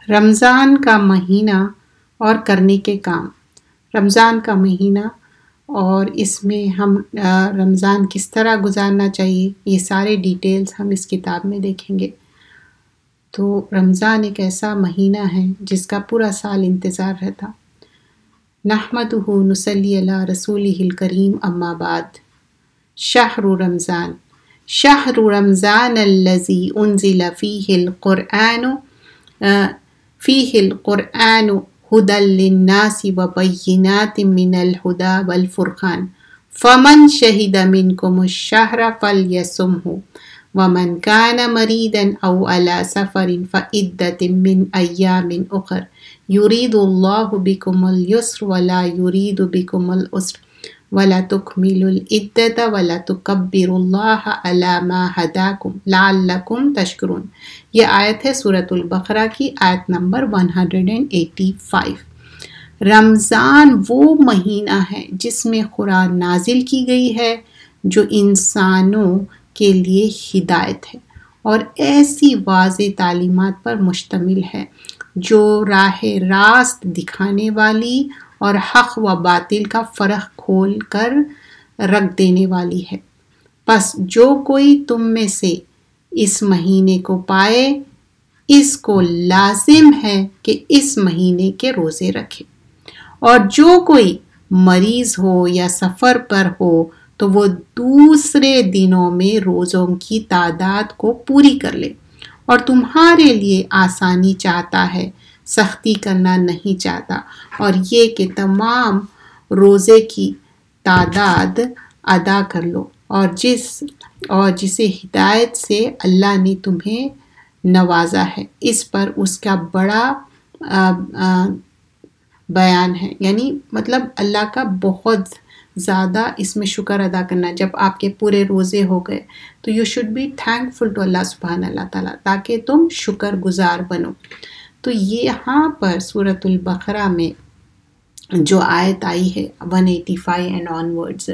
رمضان کا مہینہ اور کرنے کے کام۔ رمضان کا مہینہ اور اس میں ہم رمضان کس طرح گزارنا چاہیے، یہ سارے ڈیٹیلز ہم اس کتاب میں دیکھیں گے۔ تو رمضان ایک ایسا مہینہ ہے جس کا پورا سال انتظار رہتا۔ نحمدہ نصلی علی رسولہ الکریم، اما بعد۔ شہر رمضان، شہر رمضان الذی انزل فیہ القرآن ہدی للناس وبینات من الہدی والفرقان فمن شہد منکم الشہر فلیصمہ ومن کان مریضا او علی سفر فعدۃ من ایام اخر یرید اللہ بکم الیسر ولا یرید بکم العسر ولا تکملوا العدۃ ولا تکبروا اللہ علی ما ہداکم لعلکم تشکرون۔ یہ آیت ہے سورۃ البقرہ کی آیت نمبر 185۔ رمضان وہ مہینہ ہے جس میں قرآن نازل کی گئی ہے جو انسانوں کے لیے ہدایت ہے اور ایسی واضح تعلیمات پر مشتمل ہے جو راہ راست دکھانے والی اور حق و باطل کا فرق کھول کر رکھ دینے والی ہے۔ پس جو کوئی تم میں سے اس مہینے کو پائے اس کو لازم ہے کہ اس مہینے کے روزے رکھے، اور جو کوئی مریض ہو یا سفر پر ہو تو وہ دوسرے دنوں میں روزوں کی تعداد کو پوری کر لے، اور تمہارے لیے آسانی چاہتا ہے، سختی کرنا نہیں چاہتا، اور یہ کہ تمام روزے کی تعداد ادا کر لو، اور جسے ہدایت سے اللہ نے تمہیں نوازا ہے اس پر اس کا بڑا بیان ہے، یعنی مطلب اللہ کا بہت زیادہ اس میں شکر ادا کرنا۔ جب آپ کے پورے روزے ہو گئے تو you should be thankful to Allah سبحانہ اللہ تعالیٰ، تاکہ تم شکر گزار بنو۔ تو یہاں پر سورۃ البقرہ میں جو آیت آئی ہے 185 اینڈ آنورڈز،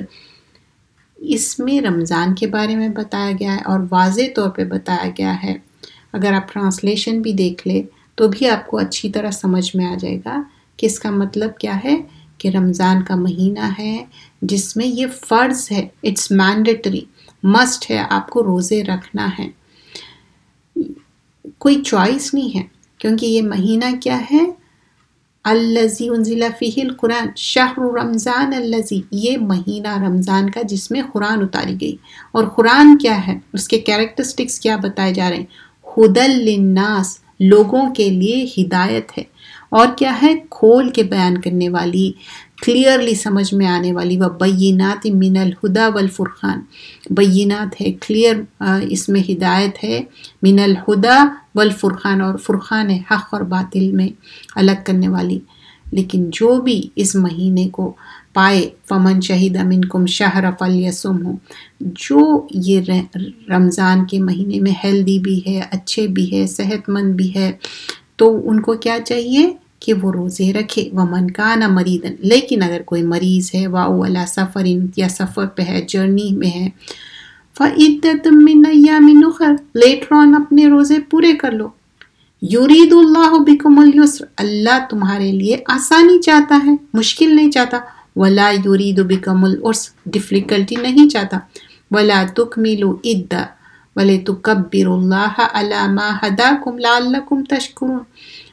اس میں رمضان کے بارے میں بتایا گیا ہے اور واضح طور پہ بتایا گیا ہے۔ اگر آپ ٹرانسلیشن بھی دیکھ لیں تو بھی آپ کو اچھی طرح سمجھ میں آ جائے گا کہ اس کا مطلب کیا ہے، کہ رمضان کا مہینہ ہے جس میں یہ فرض ہے، اٹس مینڈیٹری، مسٹ ہے، آپ کو روزے رکھنا ہے، کوئی چوائس نہیں ہے، کیونکہ یہ مہینہ کیا ہے، الذی انزل فیہ القرآن، شہر رمضان الذی، یہ مہینہ رمضان کا جس میں قرآن اتاری گئی، اور قرآن کیا ہے، اس کے کیریکٹرسٹکس کیا بتائے جا رہے ہیں، ہدی للناس، لوگوں کے لیے ہدایت ہے، اور کیا ہے، کھول کے بیان کرنے والی، کلیئرلی سمجھ میں آنے والی، وبینات من الہدی والفرقان، بینات ہے، کلیئر، اس میں ہدایت ہے، من الہدی والفرقان، اور فرقان ہے، حق اور باطل میں الگ کرنے والی۔ لیکن جو بھی اس مہینے کو پائے، فمن شہد منکم شہر فلیصمہ، جو یہ رمضان کے مہینے میں ہیلدی بھی ہے، اچھے بھی ہے، صحت مند بھی ہے، تو ان کو کیا چاہیے کہ وہ روزے رکھے۔ ومن کان مریضا، لیکن اگر کوئی مریض ہے، واو علی سفر، یا سفر پہ ہے، جرنی میں ہے، فعدۃ من ایام اخر، لیٹر آن اپنے روزے پورے کر لو۔ یرید اللہ بکم الیسر، اللہ تمہارے لیے آسانی چاہتا ہے، مشکل نہیں چاہتا، ولا یرید بکم العسر، ڈفیکلٹی نہیں چاہتا، ولا تکملوا العدۃ وَلِتُكَبِّرُوا اللَّهَ عَلَى مَا هَدَاكُمْ لَعَلَّكُمْ تَشْكُرُونَ،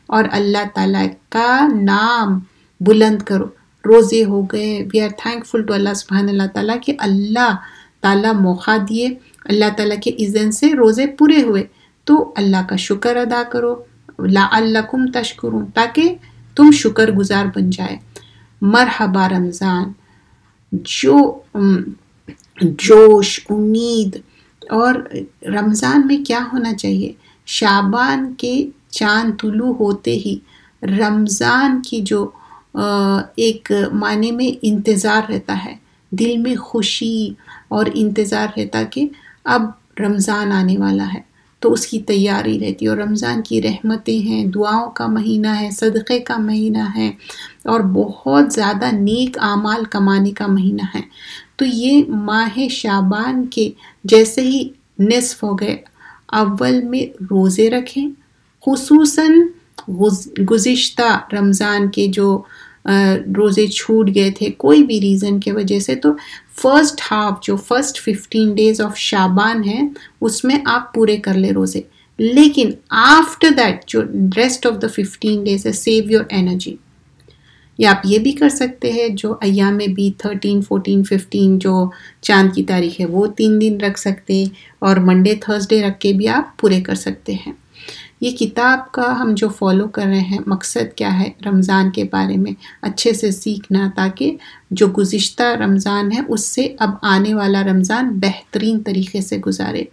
اور اللہ تعالیٰ کا نام بلند کرو۔ روزے ہو گئے، we are thankful to Allah سبحانہ اللہ تعالیٰ کہ اللہ تعالیٰ موقع دیے، اللہ تعالیٰ کے اذن سے روزے پورے ہوئے، تو اللہ کا شکر ادا کرو، لَعَلَّكُمْ تَشْكُرُونَ، تاکہ تم شکر گزار بن جائے۔ مرحبا رمضان، جو جوش، امید، اور رمضان میں کیا ہونا چاہیے، شعبان کے چاند طلوع ہوتے ہی رمضان کی جو ایک معنی میں انتظار رہتا ہے، دل میں خوشی اور انتظار رہتا کہ اب رمضان آنے والا ہے، تو اس کی تیاری رہتی ہے، اور رمضان کی رحمتیں ہیں، دعاؤں کا مہینہ ہے، صدقے کا مہینہ ہے، اور بہت زیادہ نیک اعمال کمانے کا مہینہ ہے۔ تو یہ ماہ شعبان کے جیسے ہی نصف ہو گئے، اول میں روزے رکھیں، خصوصاً گزشتہ رمضان کے جو روزے چھوٹ گئے تھے کوئی بھی ریزن کے وجہ سے، تو فرسٹ ہاف جو فرسٹ 15 days آف شعبان ہے اس میں آپ پورے کر لے روزے. لیکن آفٹر دیٹ جو ریسٹ آف دا 15 days ہے، سیو یور انرجی. یا آپ یہ بھی کر سکتے ہیں جو ایام بھی 13 14 15 جو چاند کی تاریخ ہے وہ 3 دن رکھ سکتے، اور منڈے تھرسڈے رکھ کے بھی آپ پورے کر سکتے ہیں. یہ کتاب کا ہم جو فالو کر رہے ہیں مقصد کیا ہے؟ رمضان کے بارے میں اچھے سے سیکھنا، تاکہ جو گزشتہ رمضان ہے اس سے اب آنے والا رمضان بہترین طریقے سے گزارے.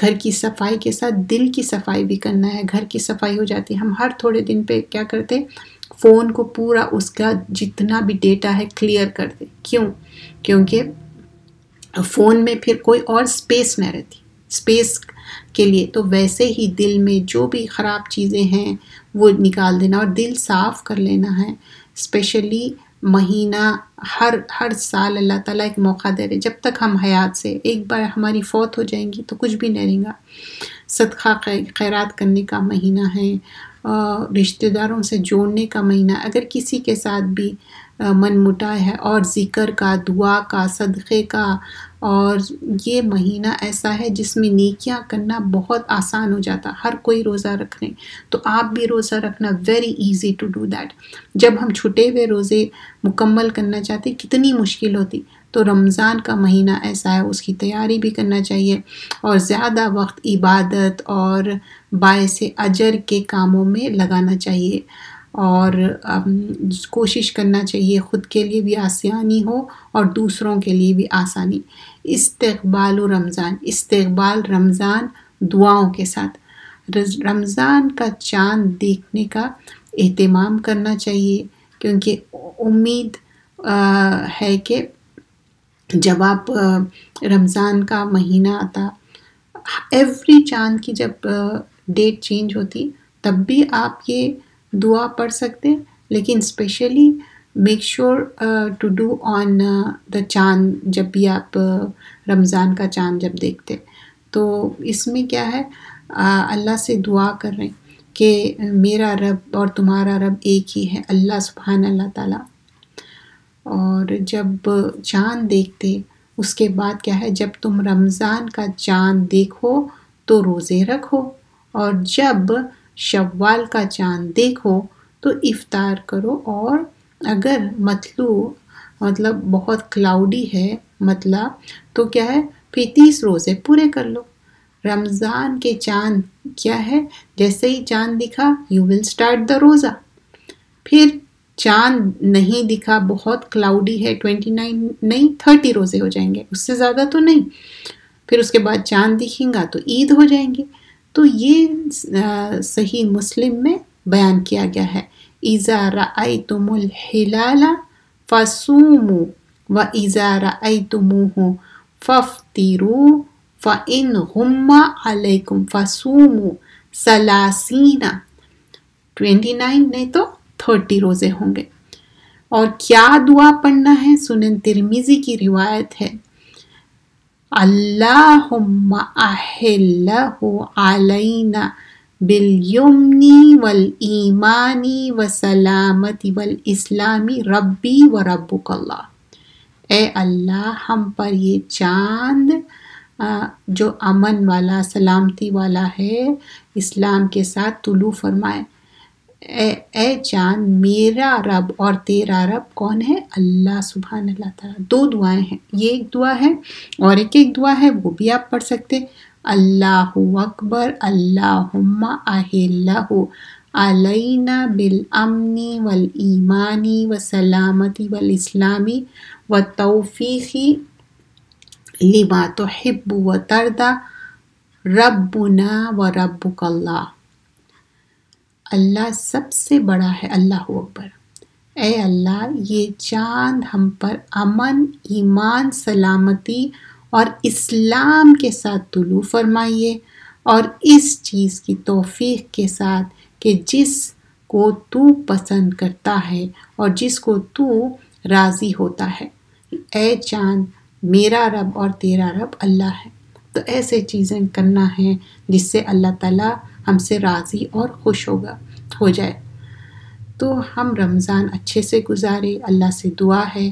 گھر کی صفائی کے ساتھ دل کی صفائی بھی کرنا ہے. گھر کی صفائی ہو جاتی ہے، ہم ہر تھوڑے دن پہ کیا کرتے، فون کو پورا اس کا جتنا بھی ڈیٹا ہے کلیئر کر دے. کیوں؟ کیونکہ فون میں پھر کوئی اور سپیس نہ رہتی سپیس کے لیے. تو ویسے ہی دل میں جو بھی خراب چیزیں ہیں وہ نکال دینا اور دل صاف کر لینا ہے. اسپیشلی مہینہ ہر سال اللہ تعالیٰ ایک موقع دے رہے، جب تک ہم حیات سے، ایک بار ہماری فوت ہو جائیں گی تو کچھ بھی نہیں رہیں گا. صدقہ خیرات کرنے کا مہینہ ہے، رشتہ داروں سے جوڑنے کا مہینہ. اگر کسی کے ساتھ بھی من مٹائے ہے، اور ذکر کا، دعا کا، صدقے کا. اور یہ مہینہ ایسا ہے جس میں نیکیاں کرنا بہت آسان ہو جاتا. ہر کوئی روزہ رکھ رہے، تو آپ بھی روزہ رکھنا very easy to do that. جب ہم چھٹے ہوئے روزے مکمل کرنا چاہتے کتنی مشکل ہوتی، تو رمضان کا مہینہ ایسا ہے اس کی تیاری بھی کرنا چاہیے، اور زیادہ وقت عبادت اور باعث اجر کے کاموں میں لگانا چاہیے. اور کوشش کرنا چاہیے خود کے لیے بھی آسانی ہو اور دوسروں کے لیے بھی آسانی. استقبال رمضان دعاؤں کے ساتھ. رمضان کا چاند دیکھنے کا اہتمام کرنا چاہیے، کیونکہ امید ہے کہ جب آپ رمضان کا مہینہ آتا، ایوری چاند کی جب ڈیٹ چینج ہوتی تب بھی آپ یہ دعا پڑھ سکتے. لیکن specially make sure to do on the chand. جب بھی آپ رمضان کا چاند جب دیکھتے، تو اس میں کیا ہے، اللہ سے دعا کر رہے ہیں کہ میرا رب اور تمہارا رب ایک ہی ہے، اللہ سبحان اللہ تعالیٰ. اور جب چاند دیکھتے اس کے بعد کیا ہے، جب تم رمضان کا چاند دیکھو تو روزے رکھو، اور جب شوال کا چاند دیکھو تو افطار کرو. اور اگر مطلب بہت کلاؤڈی ہے تو کیا ہے، پھر 30 روزے پورے کر لو. رمضان کے چاند کیا ہے، جیسے ہی چاند دکھا یو ول اسٹارٹ دا روزہ. پھر چاند نہیں دکھا، بہت کلاؤڈی ہے، 29 نہیں 30 روزے ہو جائیں گے، اس سے زیادہ تو نہیں. پھر اس کے بعد چاند دکھیں گا تو عید ہو جائیں گے. تو یہ صحیح مسلم میں بیان کیا گیا ہے، اذا رأیتم الہلال فصوموا واذا رأیتموہ فافطروا فإن غم علیکم فصوموا 30، 29 نہیں تو 30 روزے ہوں گے. اور کیا دعا پڑھنا ہے؟ سنن ترمذی کی روایت ہے، اللہم احلہ علینا بالیمن والایمان والسلامت والاسلام ربی و ربک اللہ. اے اللہ ہم پر یہ چاند جو امن والا، سلامتی والا ہے، اسلام کے ساتھ طلوع فرمائے. اے چاند میرا رب اور تیرا رب کون ہے؟ اللہ سبحان اللہ تعالیٰ. 2 دعائیں ہیں، یہ ایک دعا ہے اور ایک دعا ہے وہ بھی آپ پڑھ سکتے. اللہ اکبر اللہم احلہ علینا بالامن والایمان والسلامت والاسلام والتوفیق لما تحب وترضى ربنا و ربک اللہ. اللہ سب سے بڑا ہے، اللہ اکبر. اے اللہ یہ چاند ہم پر امن، ایمان، سلامتی اور اسلام کے ساتھ طلوع فرمائیے، اور اس چیز کی توفیق کے ساتھ کہ جس کو تو پسند کرتا ہے اور جس کو تو راضی ہوتا ہے. اے چاند میرا رب اور تیرا رب اللہ ہے. تو ایسے چیزیں کرنا ہے جس سے اللہ تعالیٰ ہم سے راضی اور خوش ہوگا. ہو جائے۔ تو ہم رمضان اچھے سے گزارے، اللہ سے دعا ہے۔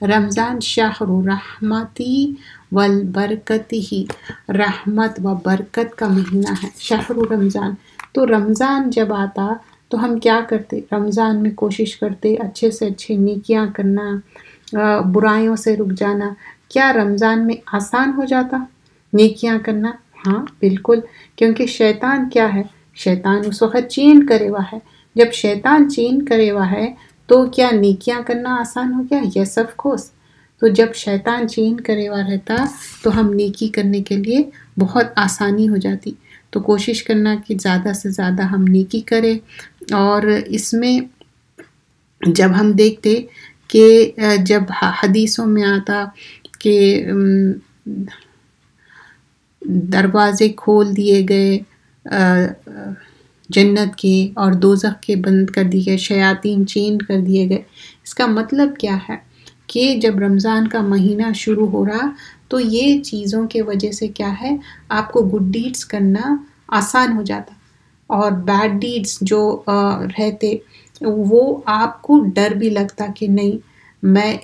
رمضان شہر رحمتی والبرکتی، رحمت و برکت کا مہینہ ہے شہر رمضان۔ تو رمضان جب آتا تو ہم کیا کرتے؟ رمضان میں کوشش کرتے اچھے سے اچھے نیکیاں کرنا، برائیوں سے رک جانا۔ کیا رمضان میں آسان ہو جاتا نیکیاں کرنا؟ ہاں بالکل، کیونکہ شیطان کیا ہے؟ شیطان اس وقت چین کرے ہوا ہے۔ جب شیطان چین کرے ہوا ہے تو کیا نیکیاں کرنا آسان ہو گیا؟ Yes of course. تو جب شیطان چین کرے ہوا رہتا تو ہم نیکی کرنے کے لیے بہت آسانی ہو جاتی۔ تو کوشش کرنا کہ زیادہ سے زیادہ ہم نیکی کریں۔ اور اس میں جب ہم دیکھتے کہ جب حدیثوں میں آتا کہ دروازے کھول دیے گئے جنت کے اور دوزخ کے بند کر دیے گئے، شیاطین چین کر دیے گئے، اس کا مطلب کیا ہے کہ جب رمضان کا مہینہ شروع ہو رہا تو یہ چیزوں کے وجہ سے کیا ہے، آپ کو گڈ ڈیڈز کرنا آسان ہو جاتا، اور بیڈ ڈیڈز جو رہتے وہ آپ کو ڈر بھی لگتا کہ نہیں میں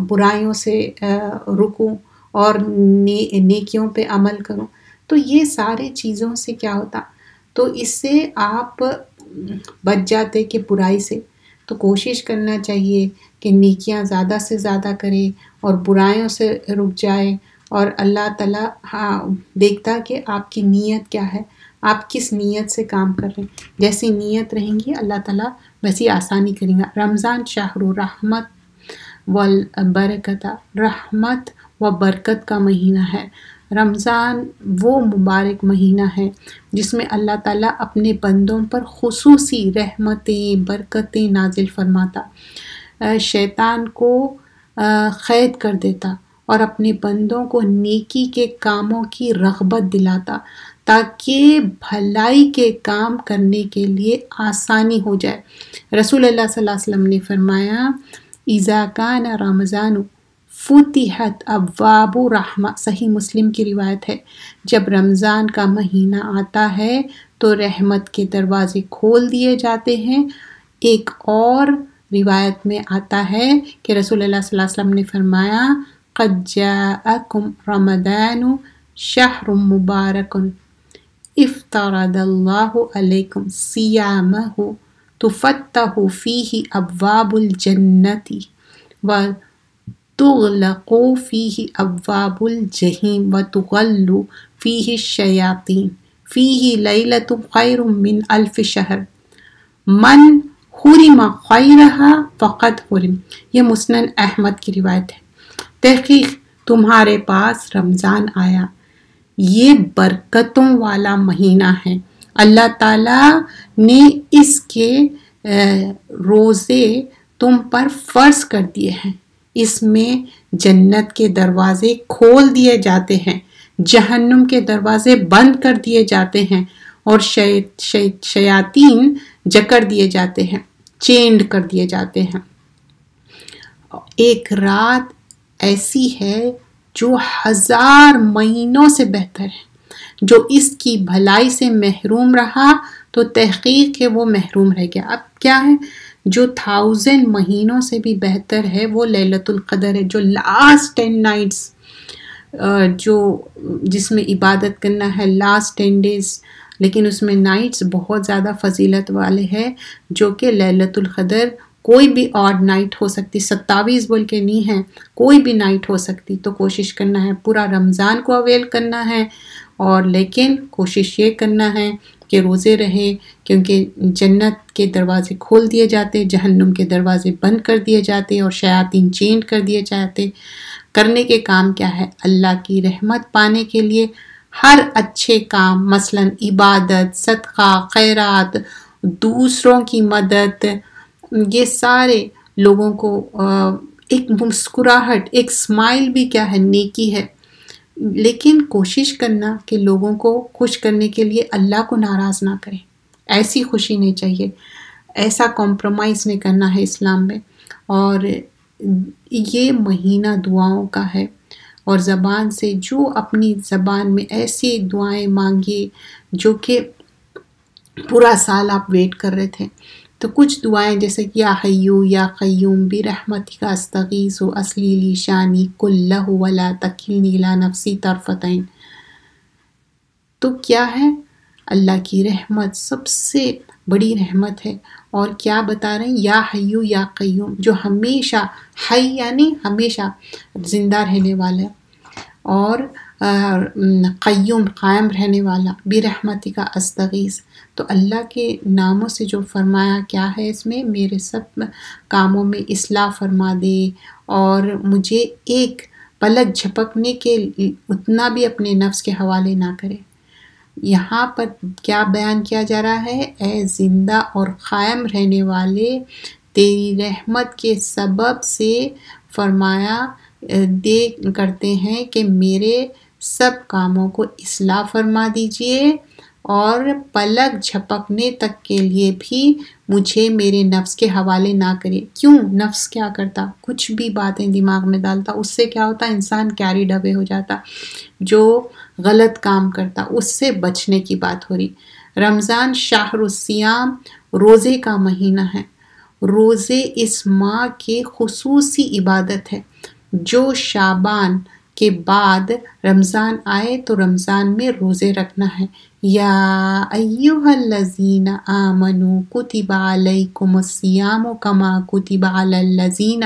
برائیوں سے رکوں اور نیکیوں پہ عمل کروں۔ تو یہ سارے چیزوں سے کیا ہوتا، تو اس سے آپ بچ جاتے کہ برائی سے۔ تو کوشش کرنا چاہیے کہ نیکیاں زیادہ سے زیادہ کرے اور برائیوں سے رک جائے، اور اللہ تعالیٰ دیکھتا کہ آپ کی نیت کیا ہے، آپ کس نیت سے کام کر رہے ہیں۔ جیسی نیت رہیں گی اللہ تعالیٰ ویسی آسانی کریں گا۔ رمضان شہر رحمت والبرکت، رحمت و برکت کا مہینہ ہے۔ رمضان وہ مبارک مہینہ ہے جس میں اللہ تعالیٰ اپنے بندوں پر خصوصی رحمتیں برکتیں نازل فرماتا، شیطان کو قید کر دیتا اور اپنے بندوں کو نیکی کے کاموں کی رغبت دلاتا تاکہ بھلائی کے کام کرنے کے لیے آسانی ہو جائے۔ رسول اللہ صلی اللہ علیہ وسلم نے فرمایا اذا کان رمضان فتحت ابواب رحمہ، صحیح مسلم کی روایت ہے، جب رمضان کا مہینہ آتا ہے تو رحمت کے دروازے کھول دیے جاتے ہیں۔ ایک اور روایت میں آتا ہے کہ رسول اللہ صلی اللہ علیہ وسلم نے فرمایا قد جاءکم رمضان شہر مبارک افترض اللہ علیکم صیامہ تفتح فیہ ابواب الجنت وتغلق فیہ ابواب الجحیم وتغل فیہ الشیاطین فیہ لیلۃ خیر من الف شہر من حرم خیرہا فقد حرم۔ یہ مسند احمد کی روایت ہے۔ تحقیق تمہارے پاس رمضان آیا، یہ برکتوں والا مہینہ ہے، اللہ تعالیٰ نے اس کے روزے تم پر فرض کر دیے ہیں، اس میں جنت کے دروازے کھول دیے جاتے ہیں، جہنم کے دروازے بند کر دیے جاتے ہیں، اور شیاطین جکڑ دیے جاتے ہیں، چینڈ کر دیے جاتے ہیں۔ ایک رات ایسی ہے جو 1000 مہینوں سے بہتر ہے، جو اس کی بھلائی سے محروم رہا تو تحقیق ہے وہ محروم رہ گیا۔ اب کیا ہے جو 1000 مہینوں سے بھی بہتر ہے وہ لیلۃ القدر ہے، جو لاسٹ 10 نائٹس جو جس میں عبادت کرنا ہے، لاسٹ 10 ڈیز، لیکن اس میں نائٹس بہت زیادہ فضیلت والے ہیں، جو کہ لیلۃ القدر کوئی بھی آڈ نائٹ ہو سکتی، 27 بول کے نہیں ہے، کوئی بھی نائٹ ہو سکتی۔ تو کوشش کرنا ہے پورا رمضان کو اویل کرنا ہے، اور لیکن کوشش یہ کرنا ہے کہ روزے رہے، کیونکہ جنت کے دروازے کھول دیے جاتے، جہنم کے دروازے بند کر دیے جاتے، اور شیاطین چینڈ کر دیے جاتے۔ کرنے کے کام کیا ہے؟ اللہ کی رحمت پانے کے لیے ہر اچھے کام، مثلا عبادت، صدقہ، خیرات، دوسروں کی مدد، یہ سارے لوگوں کو ایک مسکراہٹ، ایک اسمائل بھی کیا ہے؟ نیکی ہے۔ لیکن کوشش کرنا کہ لوگوں کو خوش کرنے کے لیے اللہ کو ناراض نہ کریں، ایسی خوشی نہیں چاہیے، ایسا کمپرومائز نہیں کرنا ہے اسلام میں۔ اور یہ مہینہ دعاؤں کا ہے، اور زبان سے جو اپنی زبان میں ایسی دعائیں مانگیے جو کہ پورا سال آپ ویٹ کر رہے تھے. تو کچھ دعائیں جیسے یا حیو یا قیوم برحمتک استغیث اصلی لی شانی کلہ ولا تکلنی الی نفسی طرفۃ عین. تو کیا ہے؟ اللہ کی رحمت سب سے بڑی رحمت ہے. اور کیا بتا رہے ہیں؟ یا حیو یا قیوم، جو ہمیشہ، حی یعنی ہمیشہ زندہ رہنے والا، اور قیوم قائم رہنے والا، برحمتک استغیث. تو اللہ کے ناموں سے جو فرمایا کیا ہے اس میں، میرے سب کاموں میں اصلاح فرما دے اور مجھے ایک پلک جھپکنے کے اتنا بھی اپنے نفس کے حوالے نہ کرے. یہاں پر کیا بیان کیا جا رہا ہے؟ اے زندہ اور قائم رہنے والے، تیری رحمت کے سبب سے فرمایا کرتے ہیں کہ میرے سب کاموں کو اصلاح فرما دیجئے اور پلک جھپکنے تک کے لیے بھی مجھے میرے نفس کے حوالے نہ کرے. کیوں؟ نفس کیا کرتا؟ کچھ بھی باتیں دماغ میں ڈالتا، اس سے کیا ہوتا؟ انسان کیریڈ اوے ہو جاتا، جو غلط کام کرتا. اس سے بچنے کی بات ہو رہی. رمضان شہر الصیام، روزے کا مہینہ ہے. روزے اس ماہ کی خصوصی عبادت ہے. جو شعبان کے بعد رمضان آئے تو رمضان میں روزے رکھنا ہے. یا ایہا الذین آمنوا کتب علیکم الصیام کما کتب علی الذین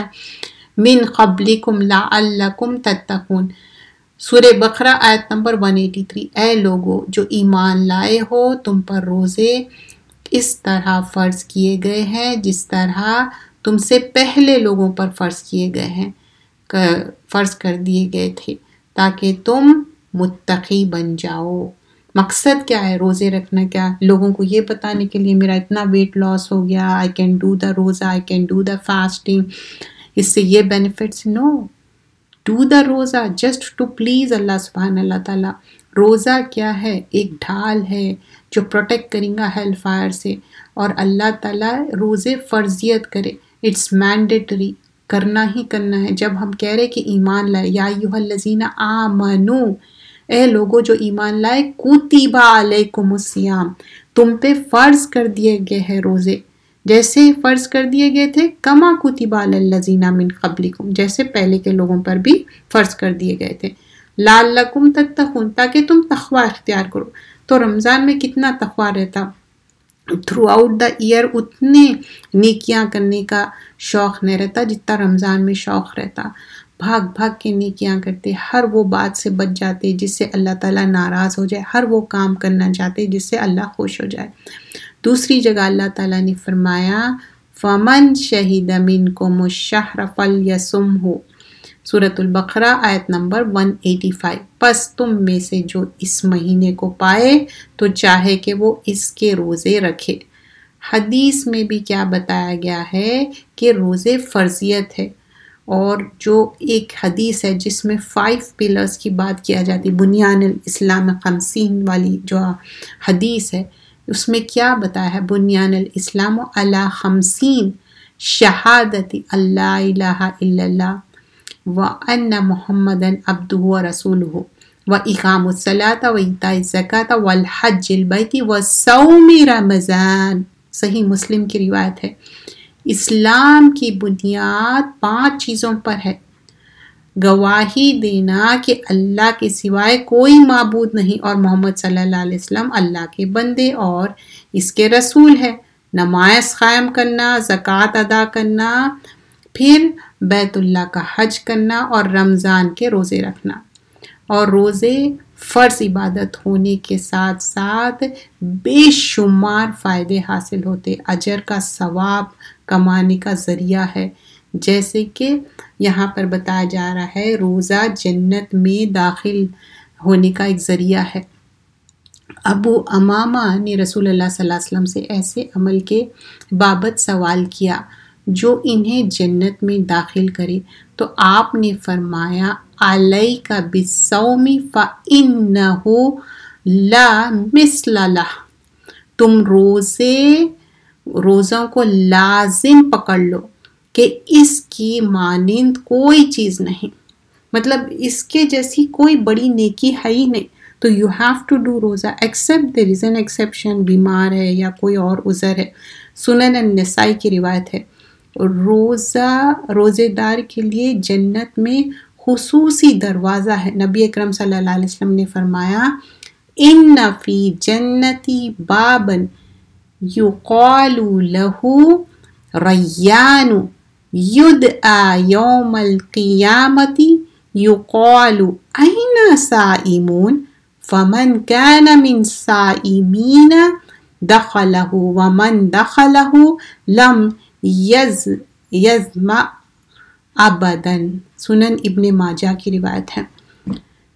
من قبلکم لعلکم تتقون. سورہ بقرہ آیت نمبر 183. اے لوگو جو ایمان لائے ہو، تم پر روزے اس طرح فرض کیے گئے ہیں جس طرح تم سے پہلے لوگوں پر فرض کیے گئے ہیں، فرض کر دیے گئے تھے، تاکہ تم متقی بن جاؤ. مقصد کیا ہے روزے رکھنا؟ کیا لوگوں کو یہ بتانے کے لیے میرا اتنا ویٹ لاس ہو گیا، آئی can do the roza, I can do the fasting, اس سے یہ بینیفٹس؟ نو، ڈو دا روزہ جسٹ ٹو پلیز اللہ سبحانہ اللہ تعالیٰ. روزہ کیا ہے؟ ایک ڈھال ہے جو پروٹیکٹ کریں گا ہیل فائر سے. اور اللہ تعالیٰ روزے فرضیت کرے، اٹس مینڈیٹری، کرنا ہی کرنا ہے. جب ہم کہہ رہے کہ ایمان لائے، یا ایھا الذین آمنو، اے لوگو جو ایمان لائے، کتب علیکم الصیام، تم پہ فرض کر دیے گئے ہیں روزے. جیسے فرض کر دیے گئے تھے، کما کتب علی الذین من قبلکم، جیسے پہلے کے لوگوں پر بھی فرض کر دیے گئے تھے. لعلکم تتقون، تاکہ تم تقوی اختیار کرو. تو رمضان میں کتنا تقوی رہتا، تھرو آؤٹ دا ایئر اتنے نیکیاں کرنے کا شوق نہیں رہتا جتنا رمضان میں شوق رہتا. بھاگ بھاگ کے نیکیاں کرتے، ہر وہ بات سے بچ جاتے جس سے اللہ تعالیٰ ناراض ہو جائے، ہر وہ کام کرنا چاہتے جس سے اللہ خوش ہو جائے. دوسری جگہ اللہ تعالیٰ نے فرمایا فَمَنْ شَهِدَ مِنْكُمُ الشَّهْرَ فَلْيَصُمْهُ، سورۃ البقرہ آیت نمبر 185. پس تم میں سے جو اس مہینے کو پائے تو چاہے کہ وہ اس کے روزے رکھے. حدیث میں بھی کیا بتایا گیا ہے کہ روزے فرضیت ہے. اور جو ایک حدیث ہے جس میں 5 پلرز کی بات کیا جاتی، بنیان الاسلام 50 والی جو حدیث ہے، اس میں کیا بتایا ہے؟ بنیان الاسلام علی 50 شہادت اللہ الہ الا اللہ وان محمدا عبدہ ورسولہ واقام الصلاۃ وایتاء الزکاۃ والحج البیت وصوم رمضان. صحیح مسلم کی روایت ہے. اسلام کی بنیاد 5 چیزوں پر ہے. گواہی دینا کہ اللہ کے سوائے کوئی معبود نہیں اور محمد صلی اللہ علیہ وسلم اللہ کے بندے اور اس کے رسول ہے. نماز قائم کرنا، زکوٰۃ ادا کرنا، پھر بیت اللہ کا حج کرنا اور رمضان کے روزے رکھنا. اور روزے فرض عبادت ہونے کے ساتھ ساتھ بے شمار فائدے حاصل ہوتے، اجر کا ثواب کمانے کا ذریعہ ہے. جیسے کہ یہاں پر بتایا جا رہا ہے روزہ جنت میں داخل ہونے کا ایک ذریعہ ہے. ابو امامہ نے رسول اللہ صلی اللہ علیہ وسلم سے ایسے عمل کے بابت سوال کیا جو انہیں جنت میں داخل کرے، تو آپ نے فرمایا علیک بالصوم فإنہ لا مثل لہ، تم روزوں کو لازم پکڑ لو کہ اس کی مانند کوئی چیز نہیں، مطلب اس کے جیسی کوئی بڑی نیکی ہے ہی نہیں. تو یو ہیو ٹو ڈو روزہ accept there is an exception, بیمار ہے یا کوئی اور عذر ہے. سنن النسائی کی روایت ہے روزے دار کے لیے جنت میں خصوصی دروازہ ہے. نبی اکرم صلی اللہ علیہ وسلم نے فرمایا ان فی جنتی بابا یقال لہ ریان یدعا یوم القیامت یقال این سائمون فمن کان من سائمین دخلہ ومن دخلہ لم یظمأ ابدا. سنن ابن ماجہ کی روایت ہے.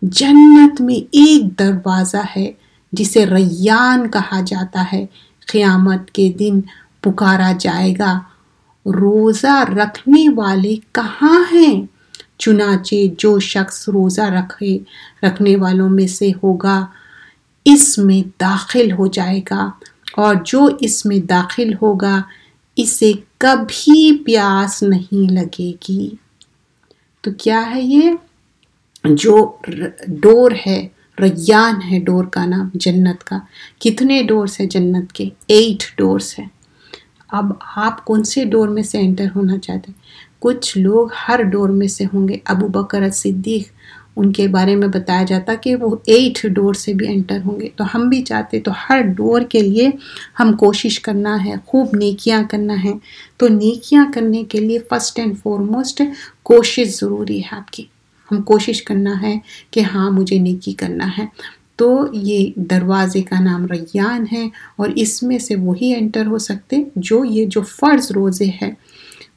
جنت میں ایک دروازہ ہے جسے ریان کہا جاتا ہے. قیامت کے دن پکارا جائے گا روزہ رکھنے والے کہاں ہیں؟ چنانچہ جو شخص روزہ رکھنے والوں میں سے ہوگا اس میں داخل ہو جائے گا، اور جو اس میں داخل ہوگا اسے کبھی پیاس نہیں لگے گی. تو کیا ہے یہ جو ڈور ہے؟ ریان ہے ڈور کا نام جنت کا. کتنے ڈورز ہیں جنت کے؟ 8 ڈورز ہیں. اب آپ کون سے ڈور میں سے انٹر ہونا چاہتے ہیں؟ کچھ لوگ ہر ڈور میں سے ہوں گے. ابو بکر صدیق، ان کے بارے میں بتایا جاتا کہ وہ 8 ڈور سے بھی انٹر ہوں گے. تو ہم بھی چاہتے تو ہر ڈور کے لیے ہم کوشش کرنا ہے، خوب نیکیاں کرنا ہے. تو نیکیاں کرنے کے لیے فرسٹ اینڈ فارموسٹ کوشش ضروری ہے آپ کی. ہم کوشش کرنا ہے کہ ہاں مجھے نیکی کرنا ہے. تو یہ دروازے کا نام ریان ہے، اور اس میں سے وہی انٹر ہو سکتے جو فرض روزے ہیں،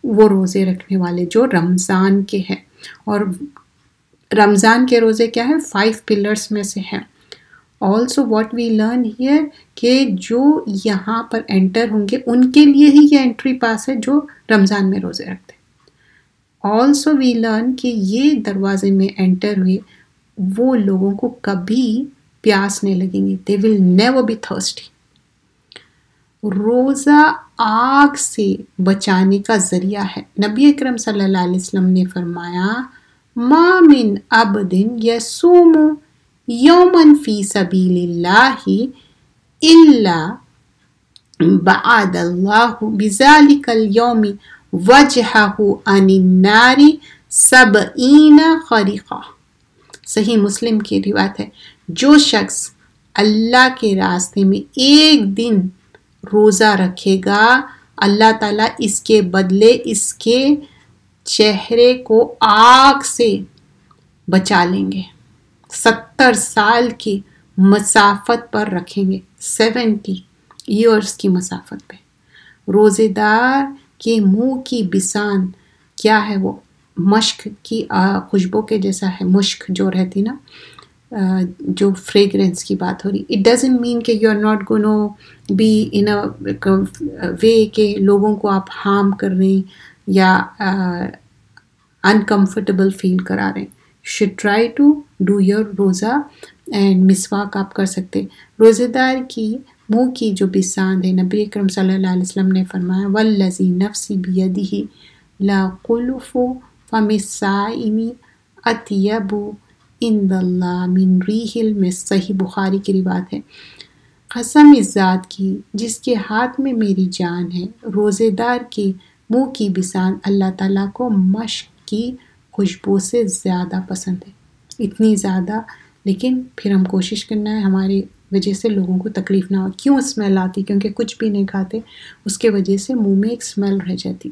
وہ روزے رکھنے والے جو رمضان کے ہیں. اور رمضان کے روزے کیا ہے؟ 5 پلرز میں سے ہیں. Also what we learn here کہ جو یہاں پر انٹر ہوں گے ان کے لیے ہی یہ انٹری پاس ہے جو رمضان میں روزے رکھتے ہیں. آلسو وی لرن کہ یہ دروازے میں انٹر ہوئے وہ لوگوں کو کبھی پیاس نہیں لگیں گی. they will never be thirsty. روزہ آگ سے بچانے کا ذریعہ ہے. نبی اکرم صلی اللہ علیہ وسلم نے فرمایا ما من عبد یصوم یوما فی سبیل اللہ الا بعد اللہ بذلک اليوم وجہہ عن النار 70 خریقہ. صحیح مسلم کی روایت ہے جو شخص اللہ کے راستے میں ایک دن روزہ رکھے گا اللہ تعالیٰ اس کے بدلے اس کے چہرے کو آگ سے بچا لیں گے. 70 سال کی مسافت پر رکھیں گے، 70 ایئرس کی مسافت پہ. روزے دار کے منہ کی بسان کیا ہے؟ وہ مشک کی خوشبو کے جیسا ہے. مشک جو رہتی نا، جو فریگرنس کی بات ہو رہی. اٹ ڈزنٹ مین کہ you are not gonna be in way کہ لوگوں کو آپ ہارم کر رہے ہیں یا انکمفرٹیبل فیل کرا رہے ہیں. Should try to do your روزہ اینڈ مسواک آپ کر سکتے. روزے دار کی منہ کی جو بساند ہے، نبی اکرم صلی اللہ علیہ وسلم نے فرمایا والذی نفسی بیدہ لا خلف فم الصائم اطیب عند اللہ من ریح المسک. صحیح بخاری کی روایت ہے. قسم اس ذات کی جس کے ہاتھ میں میری جان ہے، روزے دار کے منہ کی بسان اللہ تعالیٰ کو مشک کی خوشبو سے زیادہ پسند ہے. اتنی زیادہ، لیکن پھر ہم کوشش کرنا ہے ہماری وجہ سے لوگوں کو تکلیف نہ ہو. کیوں اسمیل آتی؟ کیونکہ کچھ بھی نہیں کھاتے، اس کے وجہ سے منہ میں ایک اسمیل رہ جاتی.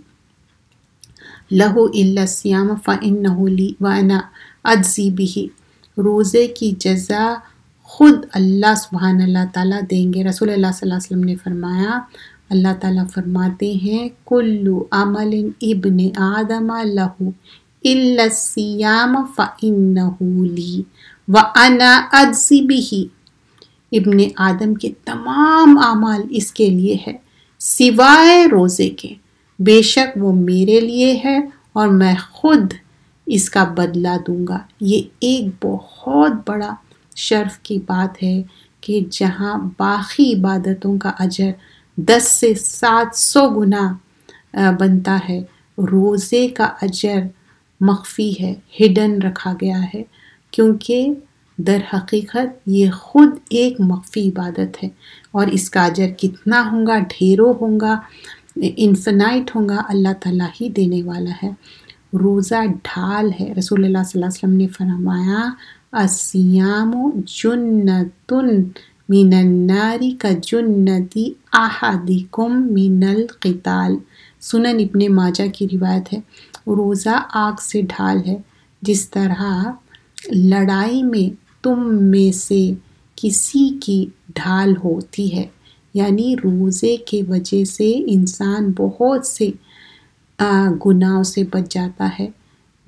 لہو الا الصیام فانہ لی وانا اجزی بہ. روزے کی جزا خود اللہ سبحانہ اللہ تعالیٰ دیں گے. رسول اللہ صلی اللہ علیہ وسلم نے فرمایا، اللہ تعالیٰ فرماتے ہیں کل عمل ابن آدم لہ الا الصیام فانہ لی وانا اجزی بہ. ابن آدم کے تمام اعمال اس کے لیے ہے سوائے روزے کے، بے شک وہ میرے لیے ہے اور میں خود اس کا بدلہ دوں گا. یہ ایک بہت بڑا شرف کی بات ہے کہ جہاں باقی عبادتوں کا اجر 10 سے 700 گنا بنتا ہے، روزے کا اجر مخفی ہے، ہڈن رکھا گیا ہے. کیونکہ در حقیقت یہ خود ایک مخفی عبادت ہے، اور اس کا اجر کتنا ہوگا، ڈھیروں ہوگا، انفینائٹ ہوگا، اللہ تعالیٰ ہی دینے والا ہے۔ روزہ ڈھال ہے۔ رسول اللہ صلی اللہ علیہ وسلم نے فرمایا الصیام جنۃ من النار کجنۃ احدکم من القتال۔ سنن ابن ماجہ کی روایت ہے، روزہ آگ سے ڈھال ہے، جس طرح لڑائی میں تم میں سے کسی کی ڈھال ہوتی ہے۔ یعنی روزے کے وجہ سے انسان بہت سے گناہوں سے بچ جاتا ہے،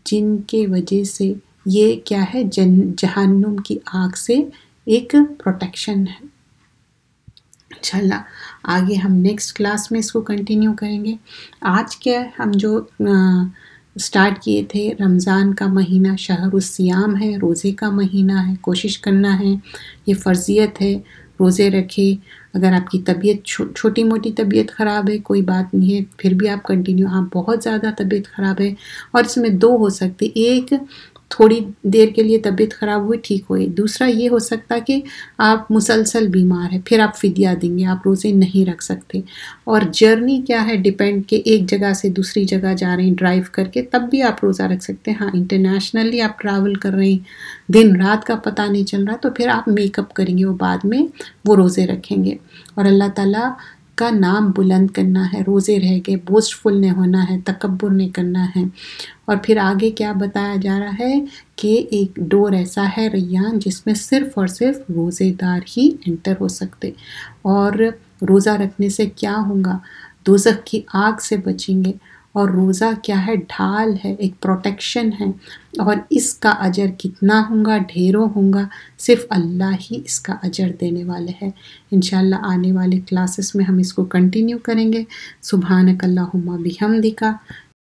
جن کے وجہ سے یہ کیا ہے، جہنم کی آگ سے ایک پروٹیکشن ہے۔ انشاءاللہ آگے ہم نیکسٹ کلاس میں اس کو کنٹینیو کریں گے۔ آج کیا ہم جو سٹارٹ کیے تھے، رمضان کا مہینہ شہر الصیام ہے، روزے کا مہینہ ہے، کوشش کرنا ہے، یہ فرضیت ہے، روزے رکھے۔ اگر آپ کی طبیعت چھوٹی موٹی طبیعت خراب ہے کوئی بات نہیں ہے، پھر بھی آپ کنٹینیو، ہاں بہت زیادہ طبیعت خراب ہے، اور اس میں دو ہو سکتے، ایک تھوڑی دیر کے لیے طبیعت خراب ہوئی ٹھیک ہوئی، دوسرا یہ ہو سکتا کہ آپ مسلسل بیمار ہیں، پھر آپ فدیہ دیں گے، آپ روزے نہیں رکھ سکتے۔ اور جرنی کیا ہے، ڈیپینڈ کہ ایک جگہ سے دوسری جگہ جا رہے ہیں ڈرائیو کر کے، تب بھی آپ روزہ رکھ سکتے ہیں۔ ہاں انٹرنیشنلی آپ ٹریول کر رہے ہیں، دن رات کا پتہ نہیں چل رہا، تو پھر آپ میک اپ کریں گے، وہ بعد میں وہ روزے رکھیں گے، اور اللہ تعالیٰ کا نام بلند کرنا ہے، روزے رہ کے بوسٹ فل نہیں ہونا ہے، تکبر نہیں کرنا ہے۔ اور پھر آگے کیا بتایا جا رہا ہے کہ ایک ڈور ایسا ہے ریان، جس میں صرف اور صرف روزے دار ہی انٹر ہو سکتے، اور روزہ رکھنے سے کیا ہوگا، دوزخ کی آگ سے بچیں گے۔ اور روزہ کیا ہے، ڈھال ہے، ایک پروٹیکشن ہے، اور اس کا اجر کتنا ہوگا، ڈھیروں ہوگا، صرف اللہ ہی اس کا اجر دینے والے ہیں۔ انشاءاللہ آنے والے کلاسز میں ہم اس کو کنٹینیو کریں گے۔ سبحانک اللہم بحمدک